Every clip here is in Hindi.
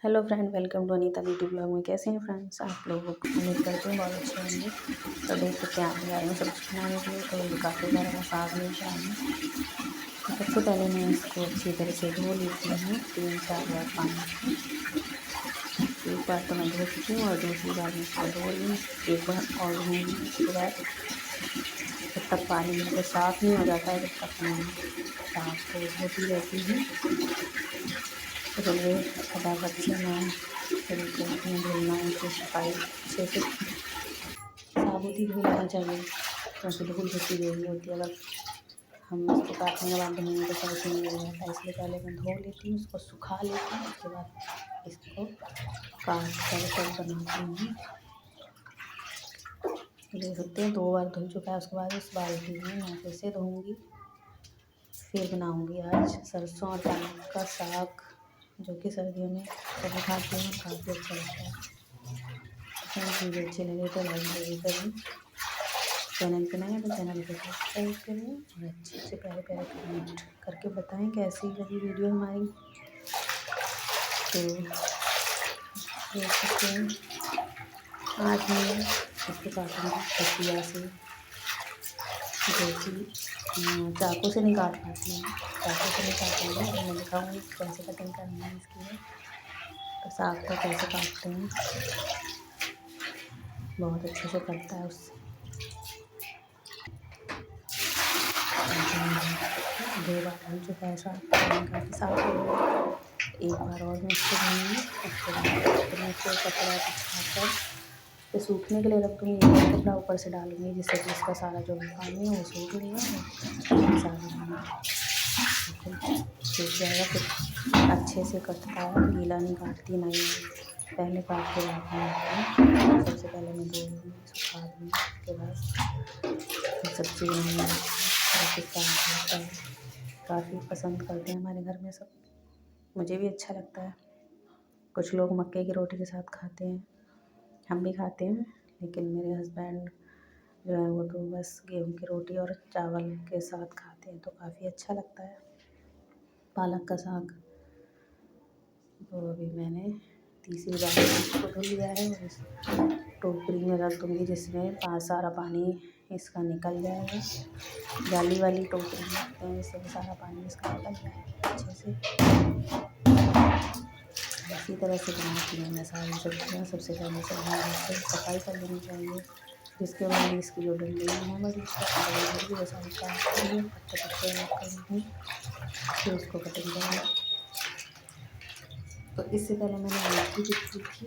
Hello friend, welcome to Anita beauty blog में। कैसे हैं फ्रेंड्स आप लोग? उम्मीद करते हैं बहुत अच्छे होंगे। तो देख सकते हैं आप आई हूँ सब्जी बनाने के लिए। तो ये काफ़ी सारा मैं साग लेकर आई हूँ। तो सबसे पहले मैं इसको अच्छी तरह से धो लेती हूँ 3-4 बार पानी से। एक बार तो मैं धो चुकी हूँ और दूसरी बार मैं इसको धो ली, एक बार और धोऊँगी। उसके बाद जब तक पानी बिल्कुल साफ़ नहीं हो जाता है तब तक मैं साग को धोती रहती हूँ। तो चलिए फटाफट से मैं शुरू करती हूँ धुलना। इनकी सफाई अच्छे से साबुत ही धो लेना चाहिए क्योंकि धूल मिट्टी गई होती है। अगर हम इसको काटने के बाद धोएंगे तो सही से नहीं हो जाता, इसलिए पहले मैं धो लेती हूँ, उसको सुखा लेती हूँ। उसके बाद इसको काट कर तब बनाती हूँ। देख सकते हैं 2 बार धुल चुका है। उसके बाद इस बाल्टी में मैं फिर से धोऊँगी। फिर बनाऊँगी आज सरसों और पालक का साग, जो कि सर्दियों में सभी खाते हैं और काफ़ी अच्छा लगता है। फ्रेंड्स वीडियो अच्छी लगे तो लाइक ज़रूर करें। चैनल पे नए हैं तो चैनल को सब्सक्राइब करें और अच्छे अच्छे प्यारे प्यारे कमेंट करके बताएं कैसी लगी वीडियो हमारी। तो देख सकते हैं आज मैं इसको काटूँगी कचिया से, जो कि चाकू से नहीं काट पाती हूँ। चाकू से नहीं काटूँगी और मैं दिखाऊँगी कैसे कटिंग करनी है इसकी। तो साग को कैसे काटते हैं, बहुत अच्छे से कटता है उससे। 2 बार धुल चुका है साग, पानी काफ़ी साफ हो गया। एक बार और मैं इसको धोऊँगी। उसके बाद फिर मैं इसको कपड़ा बिछाकर उस पे सूखने के लिए रख दूँगी। एक और कपड़ा ऊपर से डालूँगी जिससे कि इसका सारा जो भी पानी है वो सूख लेगा और साग बिल्कुल सूख जाएगा। फिर अच्छे से कटता है, गीला नहीं काटती ना ही पहले काट के बाद बनाती हूँ। सबसे पहले मैं धो लूँगी, सुखा दूँगी, उसके बाद फिर सब्ज़ी बनाऊँगी। काफ़ी साग होता है, काफ़ी पसंद करते हैं हमारे घर में सब। मुझे भी अच्छा लगता है। कुछ लोग मक्के की रोटी के साथ खाते हैं, हम भी खाते हैं, लेकिन मेरे हस्बैंड जो है वो तो बस गेहूं की रोटी और चावल के साथ खाते हैं, तो काफ़ी अच्छा लगता है। पालक का साग तो अभी मैंने तीसरी बार इसको धुल लिया है और इस टोकरी में रख दूँगी जिसमें सारा पानी इसका निकल जाएगा। जाली वाली टोकरी में रखते हैं जिससे कि सारा पानी इसका निकल जाए अच्छे से। इसी तरह से बनाती हूँ मैं सारी सब्जियाँ। सबसे पहले सब्जियाँ सफाई कर लेनी चाहिए, जिसके बाद इसकी जो डंडियाँ हैं बड़ी उसको वो सारी काट लूँगी, पत्ते पत्ते अलग कर लूँगी, फिर उसको कटिंग करूँगी। तो इससे पहले मैंने मेथी भी की थी,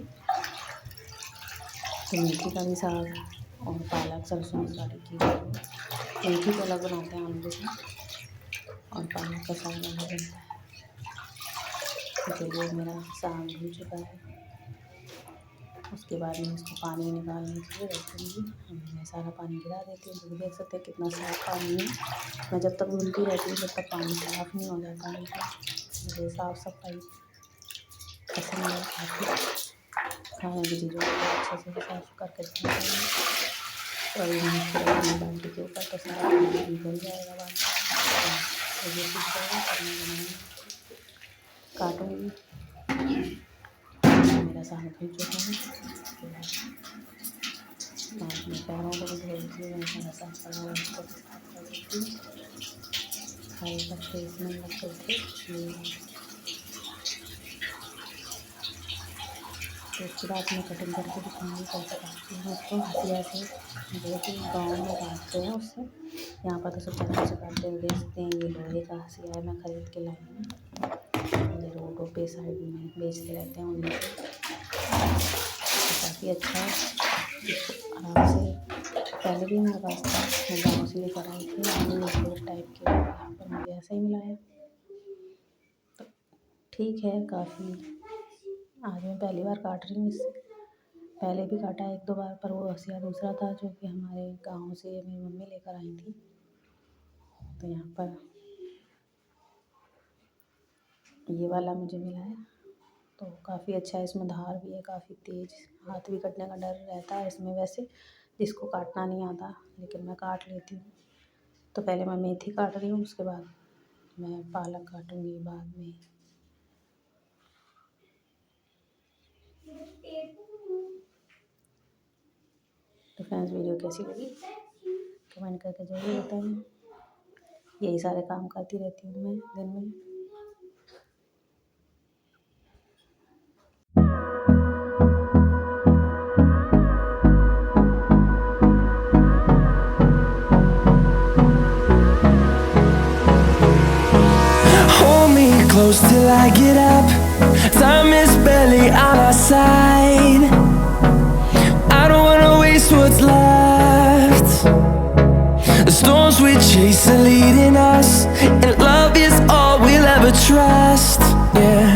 तो मेथी का भी साग और पालक सरसों मसाले की मेथी को अलग बनाते हैं आलू के साथ और पालक का साग अलग बनता है। तो चलिए मेरा साग धुल चुका है। उसके बाद मैं इसको पानी निकालने के लिए रख दूँगी। अभी मैं सारा पानी गिरा देती हूँ, क्योंकि देख सकते हैं कितना साफ़ पानी है। मैं जब तक धुलती रहती हूँ जब तक पानी साफ़ नहीं हो जाता बिल्कुल। मुझे साफ़ सफाई पसंद है काफ़ी। खाने की चीज़ों को अच्छे से साफ़ करके रखना चाहिए। तो अभी मैं इसको रखूँगी बाल्टी के ऊपर, तो सारा पानी निकल जाएगा बाल्टी से। ये सूख जाएगा तब मैं बनाऊँगी, काटूँगी। मेरा साग धुल चुका है। उसके बाद मैं अपने पैरों को भी धो लेती हूँ। मैं सारा साफ पड़ा हुआ उसको भी साफ कर देती हूँ। हरे पत्ते इसमें लग गए थे इसलिए। तो उसके बाद मैं कटिंग करके दिखाऊँगी कैसे काटती हूँ उसको हथिया से, जो कि गाँव में काटते हैं उससे। यहाँ पर तो सब चाकू से काटते हैं। देख सकते हैं ये लोहे का हथिया है, मैं ख़रीद के लाई हूँ। ये रोडों पे साइड में बेचते रहते हैं उनमें से। काफ़ी अच्छा है, इसको आराम से। पहले भी मेरे पास था, मैं गाँव से लेकर आई थी, इस टाइप के यहाँ पर मुझे ऐसा ही मिला है। तो ठीक है काफ़ी। आज मैं पहली बार काट रही हूँ इससे। पहले भी काटा 1-2 बार, पर वो हँसिया दूसरा था जो कि हमारे गाँव से मेरी मम्मी लेकर आई थी। तो यहाँ पर ये वाला मुझे मिला है, तो काफ़ी अच्छा है। इसमें धार भी है काफ़ी तेज़, हाथ भी कटने का डर रहता है इसमें वैसे, जिसको काटना नहीं आता, लेकिन मैं काट लेती हूँ। तो पहले मैं मेथी काट रही हूँ, उसके बाद मैं पालक काटूँगी बाद में। फ्रेंड्स वीडियो कैसी लगी कमेंट करके जरूर बताएं। यही सारे काम करती रहती हूँ मैं दिन में। Hold me close till I get up. Time is barely on our side. I don't wanna waste what's left. The storms we chase are leading us, and love is all we'll ever trust. Yeah,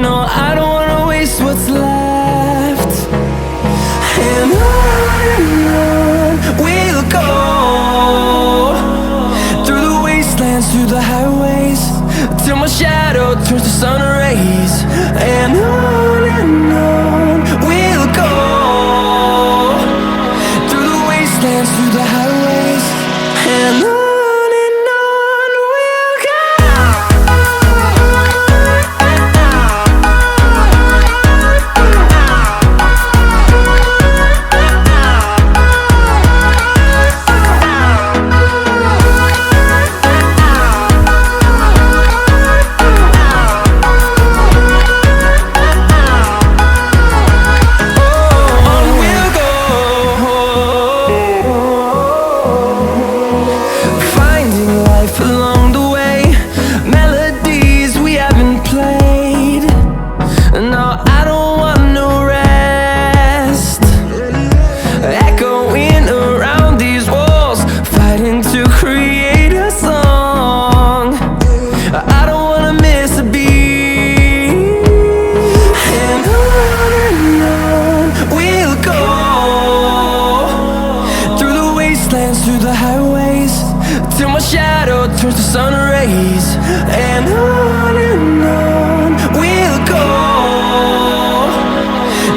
no, I don't wanna waste what's left. And on we'll go, through the wastelands, through the highways, till my shadow turns to sun rays. And on we'll go, through the wastelands, through the highways, and on we'll go. Along the way, melodies we haven't played. No, I don't want no rest. Echoing around these walls, fighting to create a song. I don't wanna miss a beat. And on we'll go, through the wastelands, through the highways, till my shadow turns to sun rays. And on we'll go,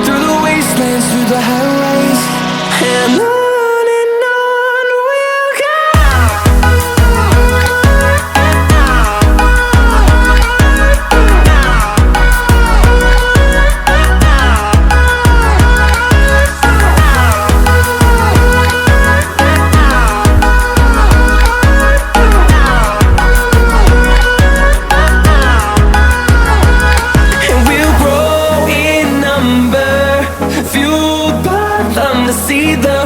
through the wastelands, through the highways, and on we'll go. Fueled by them to see the